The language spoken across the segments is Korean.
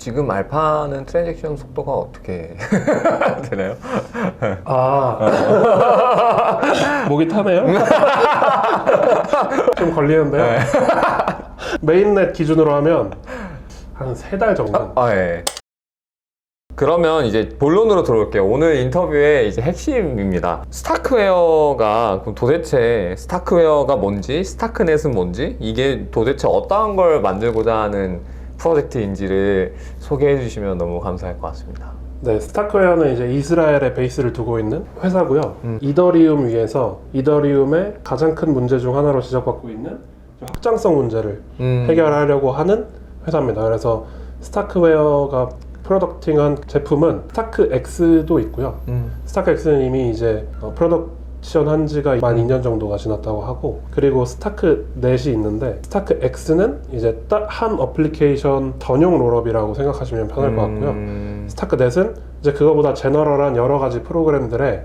지금 알파는 트랜잭션 속도가 어떻게 되나요? 목이 타네요? 좀 걸리는데요? 네. 메인넷 기준으로 하면 한 3달 정도. 예. 그러면 이제 본론으로 들어올게요. 오늘 인터뷰의 이제 핵심입니다. 스타크웨어가 그럼 도대체 스타크웨어가 뭔지, 스타크넷은 뭔지, 이게 도대체 어떠한 걸 만들고자 하는 프로젝트인지를 소개해 주시면 너무 감사할 것 같습니다. 네, 스타크웨어는 이제 이스라엘에 베이스를 두고 있는 회사고요. 이더리움 위에서 이더리움의 가장 큰 문제 중 하나로 지적받고 있는 확장성 문제를 해결하려고 하는 회사입니다. 그래서 스타크웨어가 프로덕팅한 제품은 스타크X도 있고요. 스타크X는 이미 이제 프로덕션 한 지가 만 2년 정도가 지났다고 하고, 그리고 스타크넷이 있는데 스타크X는 이제 딱 한 어플리케이션 전용 롤업이라고 생각하시면 편할 것 같고요. 스타크넷은 이제 그거보다 제너럴한 여러 가지 프로그램들의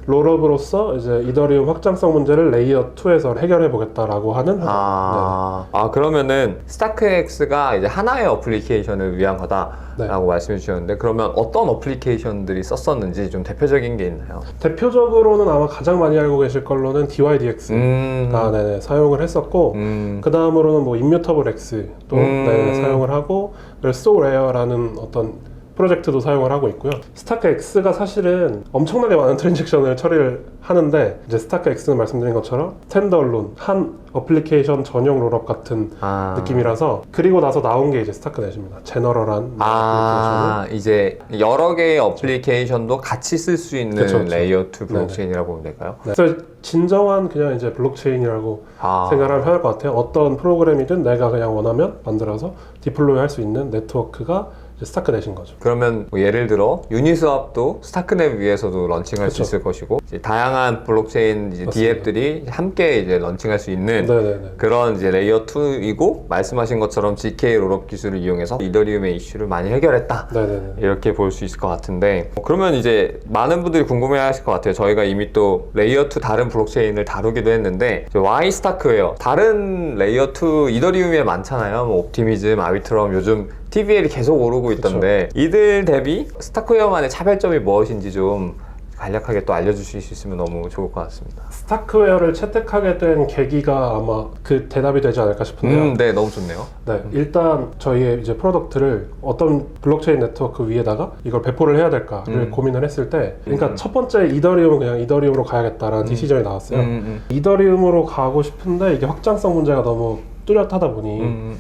롤업으로서 이제 이더리움 확장성 문제를 레이어 2에서 해결해 보겠다라고 하는 회사입니다. 그러면은 스타크X가 이제 하나의 어플리케이션을 위한 거다라고 말씀해 주셨는데, 그러면 어떤 어플리케이션들이 썼었는지 좀 대표적인 게 있나요? 대표적으로는 아마 가장 많이 알고 계실 걸로는 DYDX가 사용을 했었고, 그 다음으로는 뭐 Immutable X도 사용을 하고, 그리고 SoRare라는 어떤 프로젝트도 사용을 하고 있고요. 스타크X가 사실은 엄청나게 많은 트랜잭션을 처리를 하는데, 이제 스타크X는 말씀드린 것처럼 스탠드얼론 한 어플리케이션 전용 롤업 같은 느낌이라서, 그리고 나서 나온 게 이제 스타크넷입니다. 제너럴한 어플리케이션을. 이제 여러 개의 어플리케이션도 같이 쓸 수 있는 그쵸. 레이어 2 블록체인이라고 보면 될까요? 네. 그래서 진정한 그냥 이제 블록체인이라고 생각하면 편할 것 같아요. 어떤 프로그램이든 내가 그냥 원하면 만들어서 디플로이 할 수 있는 네트워크가 스타크넷인 거죠. 그러면 뭐 예를 들어 유니스왑도 스타크넷 위에서도 런칭할 수 있을 것이고, 이제 다양한 블록체인 이제 DApp들이 함께 이제 런칭할 수 있는 그런 이제 레이어 2이고, 말씀하신 것처럼 GK 롤업 기술을 이용해서 이더리움의 이슈를 많이 해결했다. 이렇게 볼 수 있을 것 같은데, 그러면 이제 많은 분들이 궁금해하실 것 같아요. 저희가 이미 또 레이어 2 다른 블록체인을 다루기도 했는데, Y 스타크웨어 다른 레이어 2 이더리움에 많잖아요. 뭐 옵티미즘, 아비트럼, 요즘 TVL이 계속 오르고 있던데, 이들 대비 스타크웨어만의 차별점이 무엇인지 좀 간략하게 또 알려주실 수 있으면 너무 좋을 것 같습니다. 스타크웨어를 채택하게 된 계기가 아마 그 대답이 되지 않을까 싶은데요. 네, 너무 좋네요. 네, 일단 저희의 이제 프로덕트를 어떤 블록체인 네트워크 위에다가 이걸 배포를 해야 될까를 고민을 했을 때, 그러니까 첫 번째 이더리움은 그냥 이더리움으로 가야겠다라는 디시전이 나왔어요. 이더리움으로 가고 싶은데 이게 확장성 문제가 너무 뚜렷하다 보니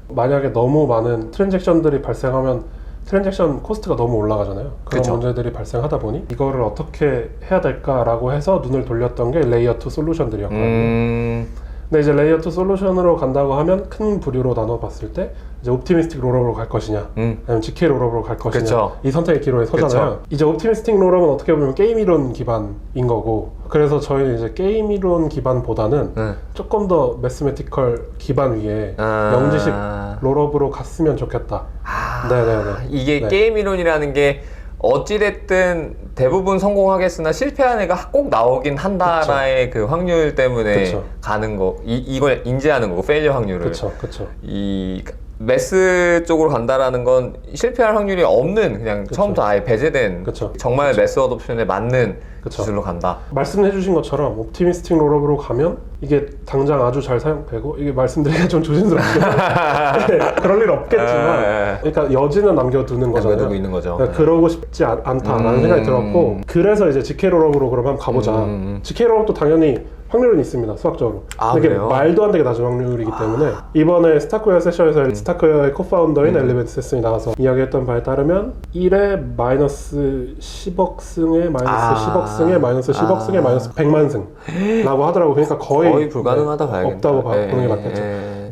만약에 너무 많은 트랜잭션들이 발생하면 트랜잭션 코스트가 너무 올라가잖아요. 그런 문제들이 발생하다 보니 이거를 어떻게 해야 될까라고 해서 눈을 돌렸던 게 레이어 2 솔루션들이었거든요. 근데 이제 레이어 2 솔루션으로 간다고 하면 큰 부류로 나눠봤을 때 이제 옵티미스틱 롤업으로 갈 것이냐, 아니면 GK 롤업으로 갈 것이냐, 이 선택의 기로에 서잖아요. 이제 옵티미스틱 롤업은 어떻게 보면 게임 이론 기반인 거고, 그래서 저희는 이제 게임 이론 기반보다는 조금 더 매스매티컬 기반 위에 영지식 롤업으로 갔으면 좋겠다. 이게 게임 이론이라는 게 어찌됐든 대부분 성공하겠으나 실패한 애가 꼭 나오긴 한다라의 그 확률 때문에 가는 거, 이걸 인지하는 거고, 페일리어 확률을. 이 매스 쪽으로 간다라는 건 실패할 확률이 없는, 그냥 처음부터 아예 배제된 정말 매스 어돔션에 맞는 기술로 간다. 말씀해 주신 것처럼 옵티미스틱 롤업으로 가면 이게 당장 아주 잘 사용되고, 이게 말씀드리기가 좀 조심스럽지만 그럴 일 없겠지만, 그러니까 여지는 남겨두는 거잖아요. 남겨두고 있는 거죠. 그러니까 그러고 싶지 않다라는 생각이 들었고, 그래서 이제 GK 롤업으로 그럼 한번 가보자. GK 롤업도 당연히 확률은 있습니다, 수학적으로. 근데 이게 말도 안 되게 낮은 확률이기 때문에, 이번에 스타크웨어 세션에서 스타크웨어의 코파운더인 엘리베이트 세슨이 나와서 이야기했던 바에 따르면 1에 마이너스 10억 승에 마이너스 10억 승에 마이너스 10억 승에 마이너스 100만 승라고 하더라고요. 그러니까 거의 불가능하다 봐야겠다. 없다고 보는 게 맞겠죠.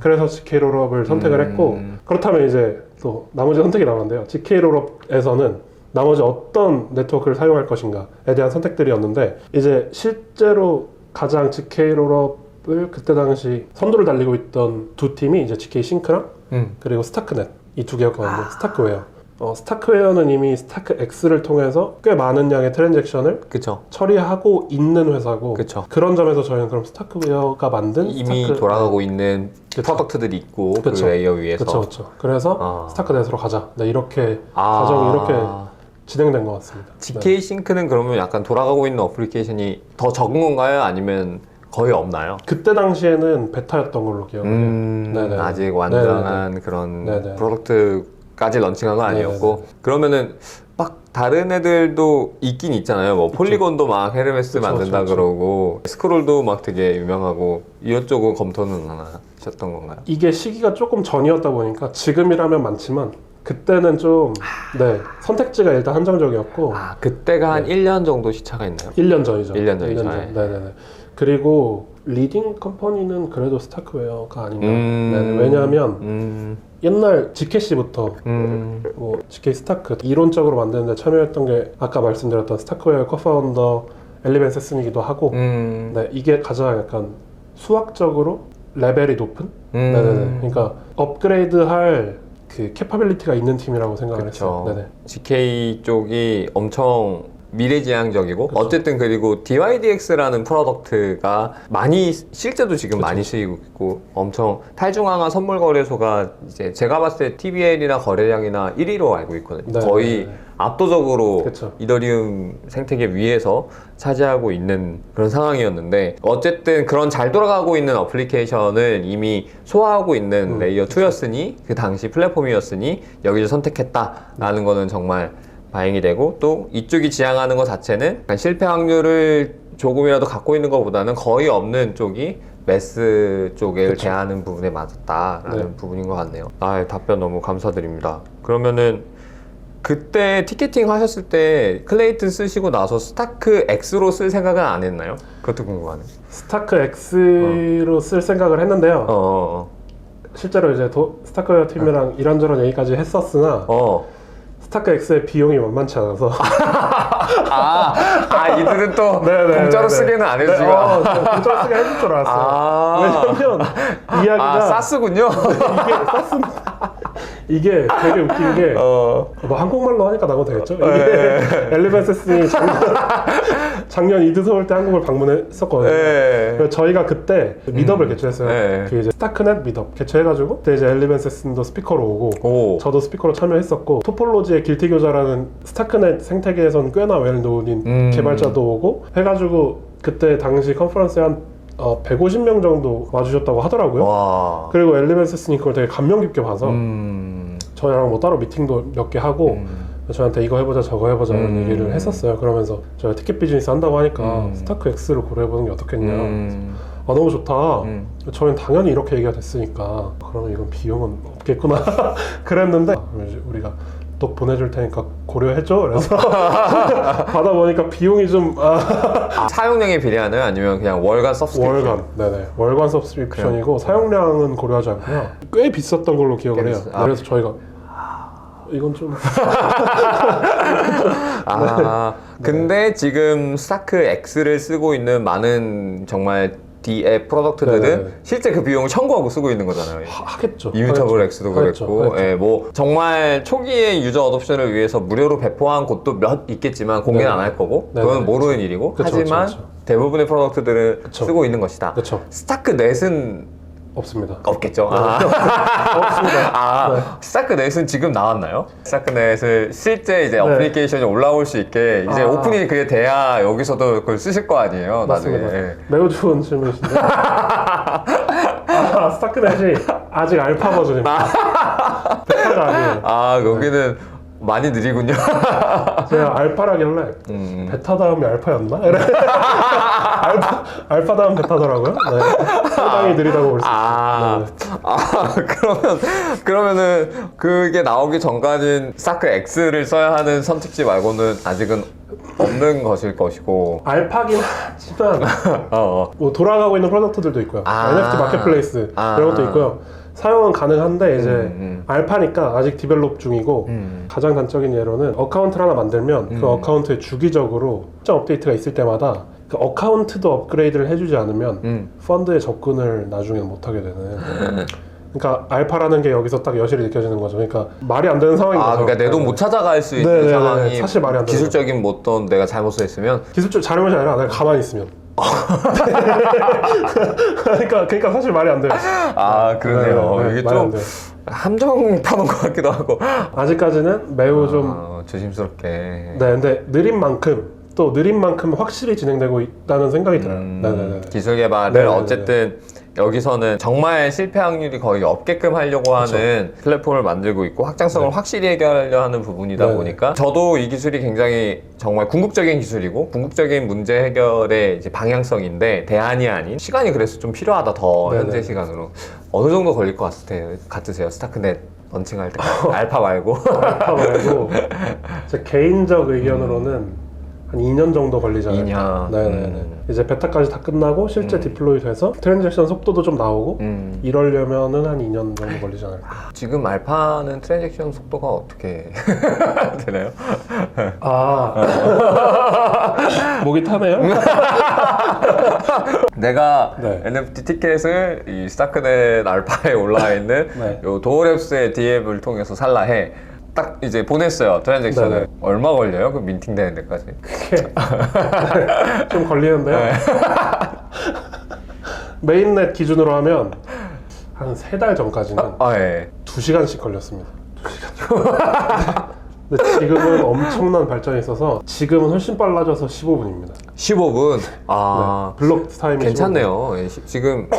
그래서 GK 롤업을 선택을 했고, 그렇다면 이제 또 나머지 선택이 나왔는데요. GK 롤업에서는 나머지 어떤 네트워크를 사용할 것인가에 대한 선택들이었는데, 이제 실제로 가장 GK 롤업을 그때 당시 선두를 달리고 있던 두 팀이 이제 GK 싱크랑 그리고 스타크넷, 이 두 개였거든요. 스타크웨어. 스타크웨어는 이미 스타크 X를 통해서 꽤 많은 양의 트랜잭션을 그쵸. 처리하고 있는 회사고 그쵸. 그런 점에서 저희는 그럼 스타크웨어가 만든 이미 스타크... 돌아가고 있는 그쵸. 프로덕트들이 있고 그쵸. 그 레이어 위에서. 그렇죠. 그래서 스타크넷으로 가자. 네, 이렇게 과정이 이렇게 진행된 것 같습니다. GK 싱크는 그러면 약간 돌아가고 있는 어플리케이션이 더 적은 건가요? 아니면 거의 없나요? 그때 당시에는 베타였던 걸로 기억해요. 네네. 아직 완전한 네네네. 그런 네네. 프로덕트까지 런칭한 건 아니었고 네네네. 그러면은 막 다른 애들도 있긴 있잖아요. 뭐 폴리곤도 막 헤르메스 그쵸, 만든다 그쵸. 그러고 스크롤도 막 되게 유명하고 이런 쪽은 검토는 안 하셨던 건가요? 이게 시기가 조금 전이었다 보니까 지금이라면 많지만 그때는 좀 선택지가 일단 한정적이었고 그때가 한 1년 정도 시차가 있나요? 1년 전이죠. 1년 전이죠. 네네네. 그리고 리딩 컴퍼니는 그래도 스타크웨어가 아닌가. 네네. 왜냐하면 옛날 GKC부터 뭐 GK 스타크 이론적으로 만드는데 참여했던 게 아까 말씀드렸던 스타크웨어 코파운더 엘리벤 세슨이기도 하고 네, 이게 가장 약간 수학적으로 레벨이 높은 네네네. 그러니까 업그레이드할 그 캐파빌리티가 있는 팀이라고 생각을 했어요. 네네. GK 쪽이 엄청 미래지향적이고 그쵸. 어쨌든 그리고 DYDX라는 프로덕트가 많이 실제도 지금 많이 쓰이고 있고 엄청 탈중앙화 선물 거래소가 이제 제가 봤을 때 TBL이나 거래량이나 1위로 알고 있거든요. 네, 거의 압도적으로 그쵸. 이더리움 생태계 위에서 차지하고 있는 그런 상황이었는데 어쨌든 그런 잘 돌아가고 있는 어플리케이션을 이미 소화하고 있는 레이어 2였으니 그 당시 플랫폼이었으니 여기를 선택했다라는 거는 정말 다행이 되고 또 이쪽이 지향하는 것 자체는 실패 확률을 조금이라도 갖고 있는 것보다는 거의 없는 쪽이 매스 쪽을 그쵸. 대하는 부분에 맞았다라는 부분인 것 같네요. 답변 너무 감사드립니다. 그러면은 그때 티켓팅 하셨을 때 클레이튼 쓰시고 나서 스타크 X로 쓸 생각은 안 했나요? 그것도 궁금하네요. 스타크 X로 쓸 생각을 했는데요. 실제로 이제 스타크웨어 팀이랑 이런저런 얘기까지 했었으나 스타크 X의 비용이 만만치 않아서 이들은 또 공짜로 쓰기는 안 해주지고 공짜로 쓰게 해줄 줄 알았어요. 왜냐면 이야기가 싸스군요. 이게 쌌습니다. 이게 되게 웃긴 게 뭐 한국말로 하니까 나가도 되겠죠? 이게 엘리벤 세슨이 작년 이드 서울 때 한국을 방문했었거든요. 그래서 저희가 그때 미덥을 개최했어요. 그 이제 스타크넷 미덥 개최해가지고 그때 이제 엘리벤 세슨도 스피커로 오고 저도 스피커로 참여했었고 토폴로지의 길티교자라는 스타크넷 생태계에선 꽤나 웰노운인 개발자도 오고 해가지고 그때 당시 컨퍼런스에 한 150명 정도 와주셨다고 하더라고요. 그리고 엘리벤 세슨이 그걸 되게 감명 깊게 봐서 저희랑 뭐 따로 미팅도 몇 개 하고 저한테 이거 해보자 저거 해보자 이런 얘기를 했었어요. 그러면서 저희가 티켓 비즈니스 한다고 하니까 스타크 X를 고려해보는 게 어떻겠냐. 너무 좋다. 저희는 당연히 이렇게 얘기가 됐으니까 그러면 이건 없겠구나 그랬는데 우리가 또 보내줄 테니까 고려해줘. 그래서 받아보니까 비용이 좀 사용량에 비례하나요? 아니면 그냥 월간 서브스크립션? 월간 서브스크립션이고 사용량은 고려하지 않고요. 꽤 비쌌던 걸로 기억을 해요. 그래서 저희가 이건 좀 근데 지금 스타크 X를 쓰고 있는 많은 정말 D앱 프로덕트들은 실제 그 비용을 청구하고 쓰고 있는 거잖아요. 하겠죠. 이뮤터블 X도 그랬고 뭐 정말 초기의 유저 어둠션을 위해서 무료로 배포한 곳도 몇 있겠지만 공개는 안 할 거고 그건 모르는 일이고 하지만 대부분의 프로덕트들은 쓰고 있는 것이다. 스타크넷은 없습니다. 없겠죠. 없습니다. 스타크넷은 지금 나왔나요? 스타크넷을 실제 이제 어플리케이션이 올라올 수 있게 이제 오픈이 그게 돼야 여기서도 그걸 쓰실 거 아니에요. 맞습니다. 나중에. 매우 좋은 질문이신데. 스타크넷이 아직 알파 버전입니다. 베타가 아니에요. 여기는 많이 느리군요. 제가 알파라길래 베타 다음에 알파였나? 알파 다음 베타더라고요. 상당히 느리다고 볼 수 있어요. 그러면은 그게 나오기 전까지는 스타크 X를 써야 하는 선택지 말고는 아직은 없는 것일 것이고 알파긴 하지만 뭐 돌아가고 있는 프로덕트들도 있고요. NFT 마켓플레이스 이런 것도 있고요. 사용은 가능한데 이제 알파니까 아직 디벨롭 중이고 가장 단적인 예로는 어카운트를 하나 만들면 그 어카운트에 주기적으로 특정 업데이트가 있을 때마다 그 어카운트도 업그레이드를 해주지 않으면 펀드에 접근을 나중에 못하게 되는 그러니까 알파라는 게 여기서 딱 여실히 느껴지는 거죠. 그러니까 말이 안 되는 상황인 거죠. 그러니까 내 돈 못 찾아갈 수 있는 네네네. 상황이 사실 말이 안 되는 기술적인 뭐 어떤 내가 잘못을 했으면 기술적 잘못이 아니라 내가 가만히 있으면. 그러니까 사실 말이 안 돼요. 그러네요. 네, 이게 말이 안 좀 돼요. 함정 파는 것 같기도 하고. 아직까지는 매우 좀 조심스럽게. 네, 근데 느린 만큼 확실히 진행되고 있다는 생각이 들어요. 네네네. 기술 개발을 네네네. 어쨌든 여기서는 정말 실패 확률이 거의 없게끔 하려고 하는 플랫폼을 만들고 있고 확장성을 확실히 해결하려 하는 부분이다 네네. 보니까 저도 이 기술이 굉장히 정말 궁극적인 기술이고 궁극적인 문제 해결의 이제 방향성인데 대안이 아닌 시간이 그래서 좀 필요하다 더 네네. 현재 시간으로 어느 정도 걸릴 것 같으세요? 스타크넷 런칭할 때 알파 말고 알파 말고 제 개인적 의견으로는 한 2년 정도 걸리지 않을까. 2년. 네네네. 이제 베타까지 다 끝나고 실제 디플로이 돼서 트랜잭션 속도도 좀 나오고 이러려면은 한 2년 정도 걸리지 않을까. 지금 알파는 트랜잭션 속도가 어떻게 되나요? 목이 타네요? 내가 네. NFT 티켓을 이 스타크넷 알파에 올라와 있는 네. 요 도어랩스의 DM을 통해서 살라 해. 딱 이제 보냈어요 트랜잭션을. 네네. 얼마 걸려요? 그 민팅 되는 데까지? 좀 걸리는데요. 네. 메인넷 기준으로 하면 한 3달 전까지는 예. 2시간씩 걸렸습니다. 2시간. 근데 지금은 엄청난 발전이 있어서 지금은 훨씬 빨라져서 15분입니다. 15분? 블록 타임이 괜찮네요. 지금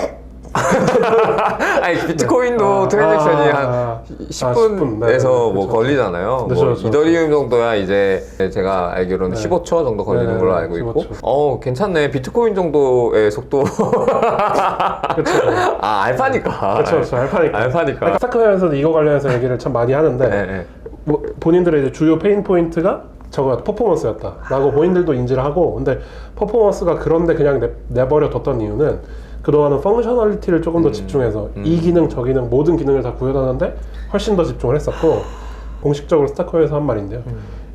아니 비트코인도 트랜잭션이 한 10분에서 뭐 걸리잖아요. 그렇죠. 이더리움 정도야 이제 제가 알기로는 15초 정도 걸리는 걸로 알고 15초. 있고. 괜찮네. 비트코인 정도의 속도. 그렇죠. 알파니까. 그렇죠. 알파니까. 스타크넷에서도 이거 관련해서 얘기를 참 많이 하는데 네. 뭐 본인들의 이제 주요 페인 포인트가 저거 퍼포먼스였다 라고 본인들도 인지를 하고, 근데 퍼포먼스가 그런데 그냥 내버려 뒀던 이유는 그동안은 펑셔널리티를 조금 더 집중해서 이 기능 저 기능 모든 기능을 다 구현하는데 훨씬 더 집중을 했었고, 공식적으로 스타크넷에서 한 말인데요.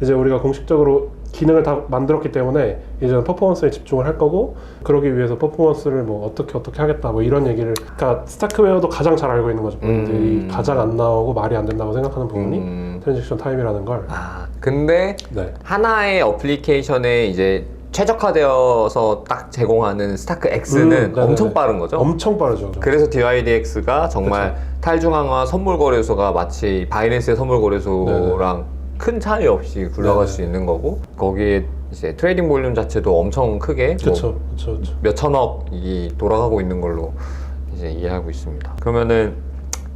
이제 우리가 공식적으로 기능을 다 만들었기 때문에 이제는 퍼포먼스에 집중을 할 거고, 그러기 위해서 퍼포먼스를 뭐 어떻게 하겠다 뭐 이런 얘기를, 그러니까 스타크웨어도 가장 잘 알고 있는 거죠. 본인들이 가장 안 나오고 말이 안 된다고 생각하는 부분이 트랜지션 타임이라는 걸. 근데 네. 하나의 어플리케이션에 이제 최적화되어서 딱 제공하는 스타크 X는 엄청 빠른 거죠? 엄청 빠르죠. 그래서 DYDX가 정말 탈중앙화 선물 거래소가 마치 바이낸스의 선물 거래소랑 큰 차이 없이 굴러갈 수 있는 거고, 거기에 이제 트레이딩 볼륨 자체도 엄청 크게 그렇죠. 몇 천억이 돌아가고 있는 걸로 이제 이해하고 있습니다. 그러면은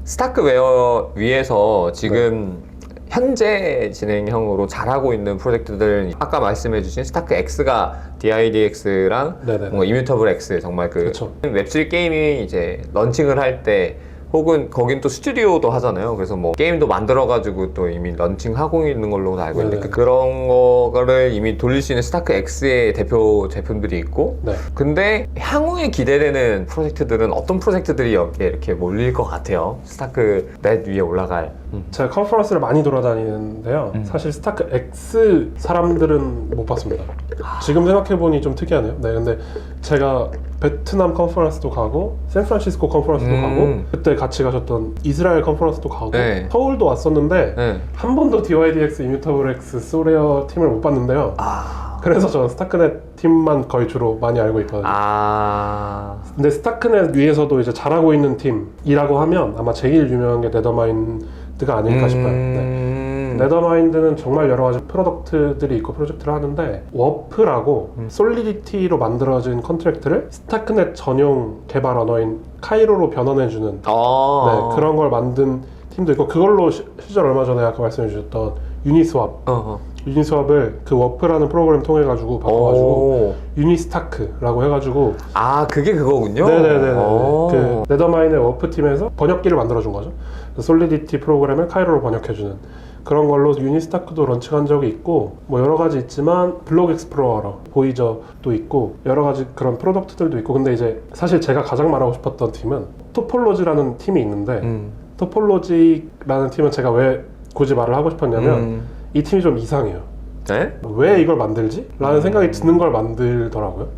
스타크웨어 위에서 지금 현재 진행형으로 잘하고 있는 프로젝트들, 아까 말씀해주신 스타크 X가 DIDX랑 뭔가 이뮤터블 X, 정말 웹3 게임이 이제 런칭을 할 때, 혹은 거긴 또 스튜디오도 하잖아요. 그래서 뭐 게임도 만들어가지고 또 이미 런칭하고 있는 걸로 알고 있는데 그런 거를 이미 돌릴 수 있는 스타크 X의 대표 제품들이 있고, 근데 향후에 기대되는 프로젝트들은 어떤 프로젝트들이 여기에 이렇게 몰릴 것 같아요? 스타크 넷 위에 올라갈. 제가 컨퍼런스를 많이 돌아다니는데요. 사실 스타크 X 사람들은 못 봤습니다. 지금 생각해보니 좀 특이하네요. 네, 근데 제가 베트남 컨퍼런스도 가고 샌프란시스코 컨퍼런스도 가고 그때 같이 가셨던 이스라엘 컨퍼런스도 가고 서울도 왔었는데 한 번도 DYDX, 이뮤터블 X, 소레어 팀을 못 봤는데요. 그래서 저는 스타크넷 팀만 거의 주로 많이 알고 있거든요. 근데 스타크넷 위에서도 이제 잘하고 있는 팀이라고 하면 아마 제일 유명한 게 네더마인드가 아닐까 싶어요. 네더마인드는 정말 여러 가지 프로덕트들이 있고 프로젝트를 하는데, 워프라고 솔리디티로 만들어진 컨트랙트를 스타크넷 전용 개발 언어인 카이로로 변환해주는 그런 걸 만든 팀도 있고, 그걸로 실제로 얼마 전에 아까 말씀해 주셨던 유니스왑을 그 워프라는 프로그램 통해 가지고 바꿔가지고 유니스타크라고 해가지고. 그게 그거군요? 네네네. 그 네더마인의 워프 팀에서 번역기를 만들어준 거죠. 솔리디티 프로그램을 카이로로 번역해주는 그런 걸로 유니스타크도 런칭한 적이 있고, 뭐 여러 가지 있지만 블록 익스플로러, 보이저도 있고 여러 가지 그런 프로덕트들도 있고. 근데 이제 사실 제가 가장 말하고 싶었던 팀은 토폴로지라는 팀이 있는데, 토폴로지라는 팀은 제가 왜 굳이 말을 하고 싶었냐면 이 팀이 좀 이상해요. 왜 이걸 만들지? 라는 생각이 드는 걸 만들더라고요.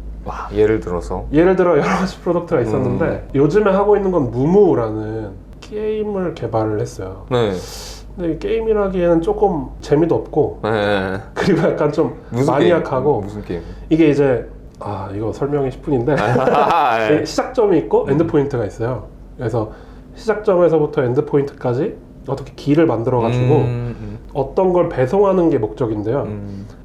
예를 들어 여러 가지 프로덕트가 있었는데 요즘에 하고 있는 건 무무라는 게임을 개발을 했어요. 네. 근데 게임이라기에는 조금 재미도 없고 네. 그리고 약간 좀 마니악하고 무슨 게임? 이게 이제 이거 설명이 10분인데 네. 시작점이 있고 엔드포인트가 있어요. 그래서 시작점에서부터 엔드포인트까지 어떻게 길을 만들어가지고 어떤 걸 배송하는 게 목적인데요.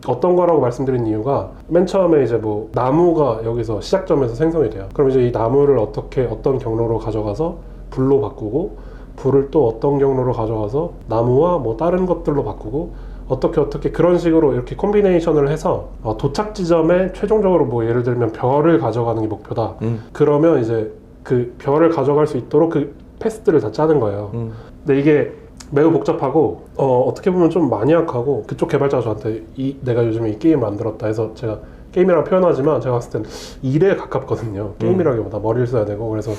어떤 거라고 말씀드린 이유가 맨 처음에 이제 뭐 나무가 여기서 시작점에서 생성이 돼요. 그럼 이제 이 나무를 어떤 경로로 가져가서 불로 바꾸고 불을 또 어떤 경로로 가져가서 나무와 뭐 다른 것들로 바꾸고 어떻게 그런 식으로 이렇게 콤비네이션을 해서 도착 지점에 최종적으로 뭐 예를 들면 별을 가져가는 게 목표다. 그러면 이제 그 별을 가져갈 수 있도록 그 패스들을 다 짜는 거예요. 근데 이게 매우 복잡하고 어떻게 보면 좀 마니악하고 그쪽 개발자가 저한테 내가 요즘에 이 게임을 만들었다 해서 제가 게임이라고 표현하지만 제가 봤을 땐 일에 가깝거든요. 게임이라기보다 머리를 써야 되고 그래서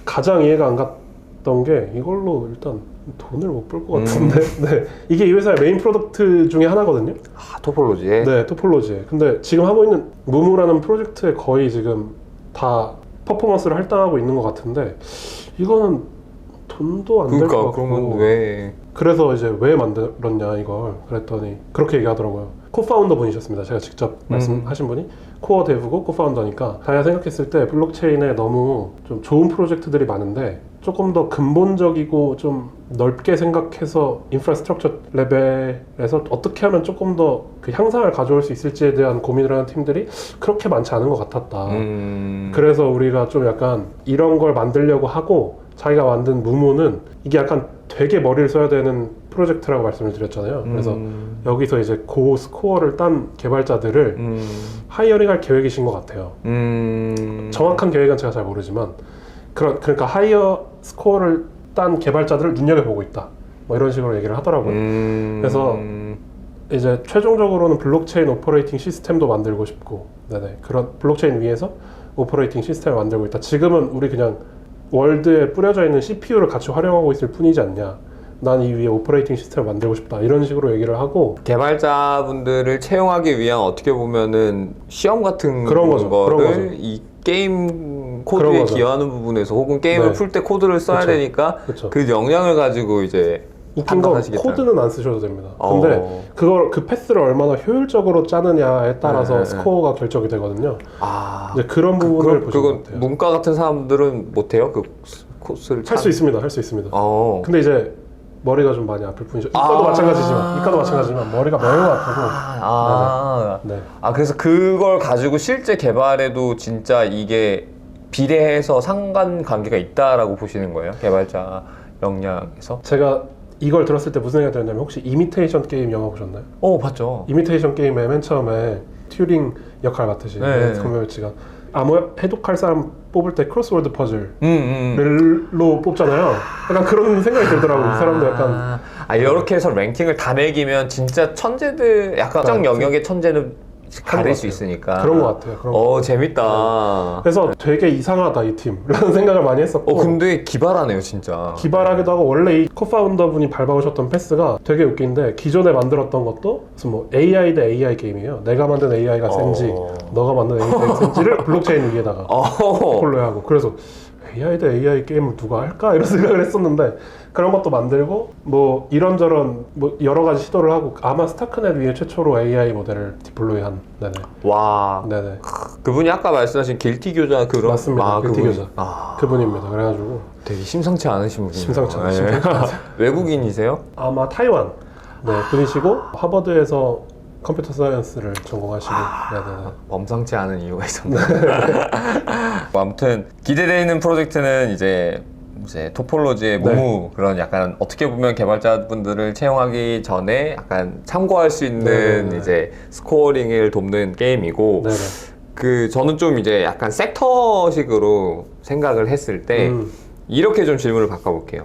가장 이해가 안 갔던 게 이걸로 일단 돈을 못 벌 것 같은데 네. 이게 이 회사의 메인 프로덕트 중에 하나거든요. 토폴로지에? 네, 토폴로지에. 근데 지금 하고 있는 무무라는 프로젝트에 거의 지금 다 퍼포먼스를 할당하고 있는 것 같은데 이거는 돈도 안 될 것 같고 그러면 왜? 그래서 이제 왜 만들었냐 이걸 그랬더니 그렇게 얘기하더라고요. 코파운더 분이셨습니다. 제가 직접 말씀하신 분이 코어 데브고 코파운더니까 자기가 생각했을 때 블록체인에 너무 좀 좋은 프로젝트들이 많은데 조금 더 근본적이고 좀 넓게 생각해서 인프라스트럭처 레벨에서 어떻게 하면 조금 더 그 향상을 가져올 수 있을지에 대한 고민을 하는 팀들이 그렇게 많지 않은 것 같았다. 그래서 우리가 좀 약간 이런 걸 만들려고 하고 자기가 만든 무무는 이게 약간 되게 머리를 써야 되는 프로젝트라고 말씀을 드렸잖아요. 그래서 여기서 이제 고 스코어를 딴 개발자들을 하이어링할 계획이신 것 같아요. 정확한 계획은 제가 잘 모르지만 그러니까 하이어 스코어를 딴 개발자들을 눈여겨보고 있다. 뭐 이런 식으로 얘기를 하더라고요. 그래서 이제 최종적으로는 블록체인 오퍼레이팅 시스템도 만들고 싶고 네네. 그런 블록체인 위에서 오퍼레이팅 시스템을 만들고 있다. 지금은 우리 그냥 월드에 뿌려져 있는 CPU를 같이 활용하고 있을 뿐이지 않냐. 난 이 위에 오퍼레이팅 시스템을 만들고 싶다. 이런 식으로 얘기를 하고 개발자분들을 채용하기 위한 어떻게 보면은 시험 같은 그런 거죠. 거를 이 게임 코드에 기여하는 부분에서 혹은 게임을 풀 때 코드를 써야 되니까 그 역량을 가지고 이제 웃긴 건 코드는 안 쓰셔도 됩니다. 근데 그 패스를 얼마나 효율적으로 짜느냐에 따라서 스코어가 결정이 되거든요. 이제 그런 부분을 보시면 그건 돼요. 문과 같은 사람들은 못해요? 그 코스를 할 수 있습니다. 할 수 있습니다. 근데 이제 머리가 좀 많이 아플 뿐이죠. 이과도 마찬가지지만 머리가 매우 아프고. 네. 그래서 그걸 가지고 실제 개발에도 진짜 이게 비례해서 상관관계가 있다라고 보시는 거예요? 개발자 역량에서? 제가 이걸 들었을 때 무슨 생각이 들었냐면 혹시 이미테이션 게임 영화 보셨나요? 봤죠. 이미테이션 게임의 맨 처음에 튜링 역할 맡으신 검열치가 아무 해독할 사람 뽑을 때 크로스워드 퍼즐로 뽑잖아요. 약간 그런 생각이 들더라고요. 이 사람도 약간 이렇게 해서 랭킹을 다 매기면 진짜 천재들 약간 특정 영역의 천재는 가릴 수 있으니까 그런 것 같아요. 재밌다. 그래서 되게 이상하다 이 팀라는 생각을 많이 했었고 근데 기발하네요 진짜. 기발하기도 하고 원래 이 코파운더 분이 밟아오셨던 패스가 되게 웃긴데 기존에 만들었던 것도 무슨 뭐 AI 대 AI 게임이에요. 내가 만든 AI가 센지 너가 만든 AI가 센지를 블록체인 위에다가 폴로 하고 그래서 AI 대 AI 게임을 누가 할까? 이런 생각을 했었는데 그런 것도 만들고 뭐 이런저런 뭐 여러 가지 시도를 하고 아마 스타크넷 위에 최초로 AI 모델을 디플로이한 네네. 와. 네네. 그분이 아까 말씀하신 길티 교자 그런 맞습니다. 길티 교자. 그분입니다. 그래가지고 되게 심상치 않으신 분이에요. 심상치 않으세요. 외국인이세요? 아마 타이완 분이시고 하버드에서 컴퓨터 사이언스를 전공하시고 네네네. 범상치 않은 이유가 있었네요. 아무튼 기대되는 프로젝트는 이제 토폴로지의 무무 그런 약간 어떻게 보면 개발자분들을 채용하기 전에 약간 참고할 수 있는 이제 스코어링을 돕는 게임이고 저는 좀 이제 약간 섹터식으로 생각을 했을 때 이렇게 좀 질문을 바꿔볼게요.